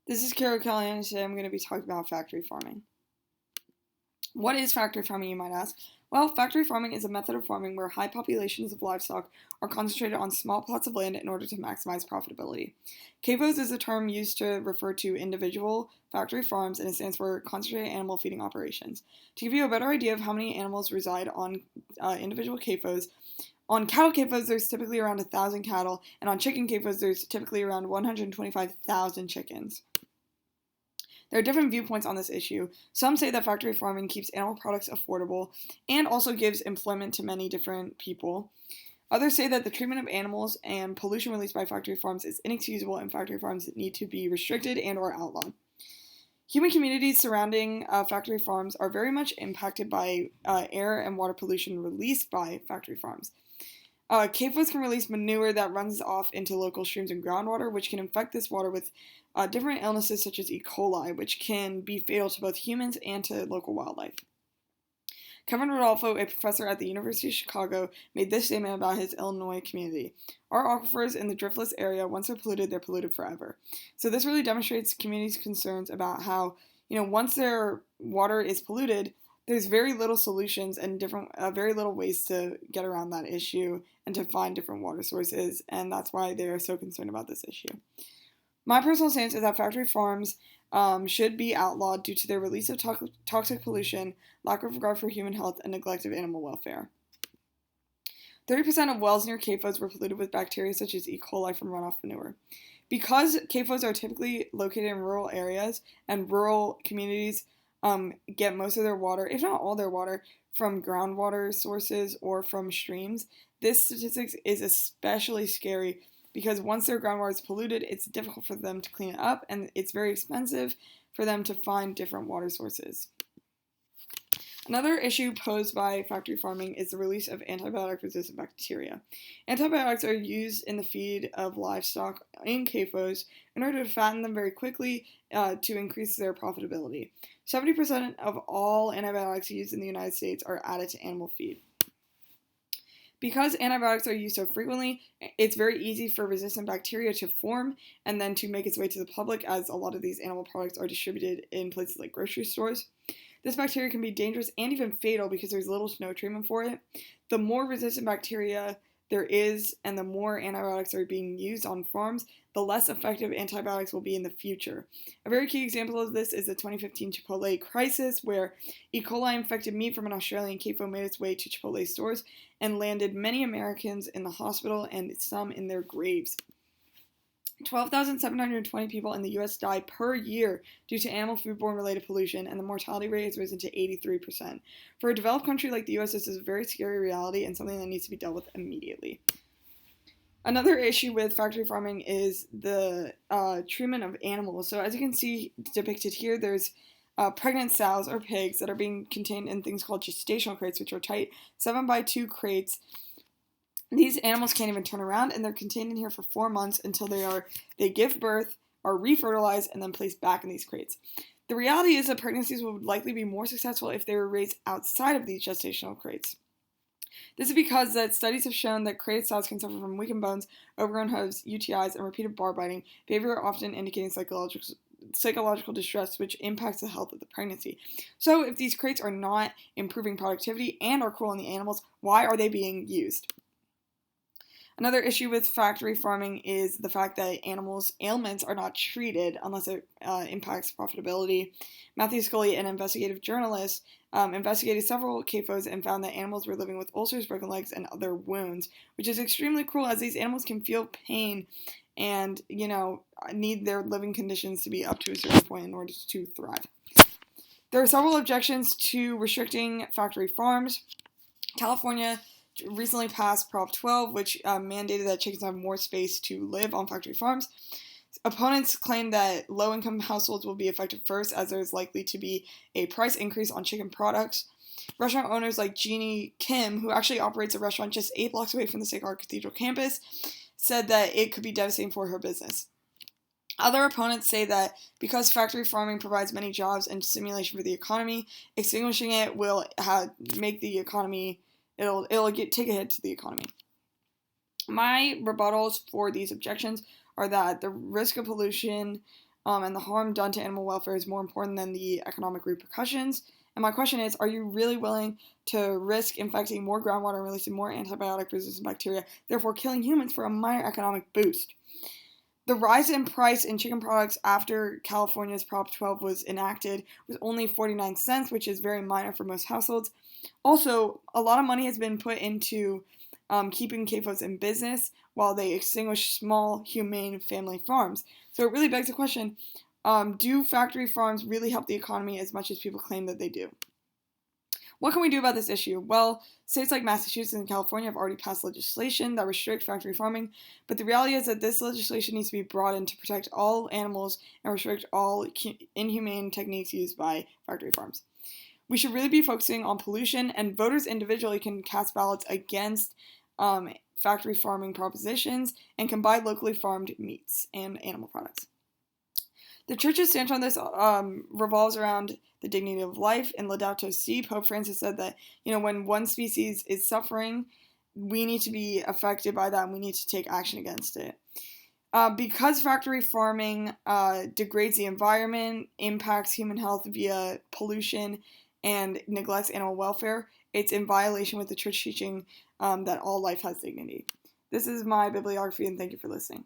This is Carol Callahan, and today I'm going to be talking about factory farming. What is factory farming, you might ask? Well, factory farming is a method of farming where high populations of livestock are concentrated on small plots of land in order to maximize profitability. CAFOs is a term used to refer to individual factory farms, and it stands for concentrated animal feeding operations. To give you a better idea of how many animals reside on individual CAFOs, on cattle CAFOs there's typically around 1,000 cattle, and on chicken CAFOs there's typically around 125,000 chickens. There are different viewpoints on this issue. Some say that factory farming keeps animal products affordable and also gives employment to many different people. Others say that the treatment of animals and pollution released by factory farms is inexcusable and factory farms need to be restricted and or outlawed. Human communities surrounding factory farms are very much impacted by air and water pollution released by factory farms. CAFOs can release manure that runs off into local streams and groundwater, which can infect this water with different illnesses such as E. coli, which can be fatal to both humans and to local wildlife. Kevin Rodolfo, a professor at the University of Chicago, made this statement about his Illinois community. Our aquifers in the driftless area, once they're polluted forever. So this really demonstrates communities' concerns about how, once their water is polluted, there's very little solutions and very little ways to get around that issue and to find different water sources, and that's why they are so concerned about this issue. My personal stance is that factory farms should be outlawed due to their release of toxic pollution, lack of regard for human health, and neglect of animal welfare. 30% of wells near CAFOs were polluted with bacteria such as E. coli from runoff manure. Because CAFOs are typically located in rural areas and rural communities get most of their water, if not all their water, from groundwater sources or from streams, this statistic is especially scary because once their groundwater is polluted, it's difficult for them to clean it up, and it's very expensive for them to find different water sources. Another issue posed by factory farming is the release of antibiotic-resistant bacteria. Antibiotics are used in the feed of livestock in CAFOs in order to fatten them very quickly to increase their profitability. 70% of all antibiotics used in the United States are added to animal feed. Because antibiotics are used so frequently, it's very easy for resistant bacteria to form and then to make its way to the public, as a lot of these animal products are distributed in places like grocery stores. This bacteria can be dangerous and even fatal because there's little to no treatment for it. The more resistant bacteria there is and the more antibiotics are being used on farms, the less effective antibiotics will be in the future. A very key example of this is the 2015 Chipotle crisis, where E. coli infected meat from an Australian CAFO made its way to Chipotle stores and landed many Americans in the hospital and some in their graves. 12,720 people in the U.S. die per year due to animal foodborne related pollution, and the mortality rate has risen to 83%. For a developed country like the U.S., this is a very scary reality and something that needs to be dealt with immediately. Another issue with factory farming is the treatment of animals. So as you can see depicted here, there's pregnant sows or pigs that are being contained in things called gestational crates, which are tight 7x2 crates. These animals can't even turn around, and they're contained in here for 4 months until they give birth, are refertilized, and then placed back in these crates. The reality is that pregnancies would likely be more successful if they were raised outside of these gestational crates. This is because that studies have shown that crated sows can suffer from weakened bones, overgrown hooves, UTIs, and repeated bar biting, behavior often indicating psychological distress, which impacts the health of the pregnancy. So if these crates are not improving productivity and are cruel on the animals, why are they being used? Another issue with factory farming is the fact that animals' ailments are not treated unless it impacts profitability. Matthew Scully, an investigative journalist, investigated several CAFOs and found that animals were living with ulcers, broken legs, and other wounds, which is extremely cruel as these animals can feel pain and, need their living conditions to be up to a certain point in order to thrive. There are several objections to restricting factory farms. California recently passed Prop 12, which mandated that chickens have more space to live on factory farms. Opponents claim that low-income households will be affected first, as there is likely to be a price increase on chicken products. Restaurant owners like Jeannie Kim, who actually operates a restaurant just 8 blocks away from the Sacred Heart Cathedral campus, said that it could be devastating for her business. Other opponents say that because factory farming provides many jobs and stimulation for the economy, extinguishing it will make the economy take a hit to the economy. My rebuttals for these objections are that the risk of pollution and the harm done to animal welfare is more important than the economic repercussions. And my question is, are you really willing to risk infecting more groundwater and releasing more antibiotic-resistant bacteria, therefore killing humans for a minor economic boost? The rise in price in chicken products after California's Prop 12 was enacted was only 49 cents, which is very minor for most households. Also, a lot of money has been put into keeping CAFOs in business while they extinguish small, humane family farms. So it really begs the question, do factory farms really help the economy as much as people claim that they do? What can we do about this issue? Well, states like Massachusetts and California have already passed legislation that restricts factory farming, but the reality is that this legislation needs to be broadened to protect all animals and restrict all inhumane techniques used by factory farms. We should really be focusing on pollution, and voters individually can cast ballots against factory farming propositions and can buy locally farmed meats and animal products. The church's stance on this revolves around the dignity of life. In Laudato Si, Pope Francis said that, when one species is suffering, we need to be affected by that and we need to take action against it. Because factory farming degrades the environment, impacts human health via pollution, and neglects animal welfare, it's in violation with the church teaching that all life has dignity. This is my bibliography, and thank you for listening.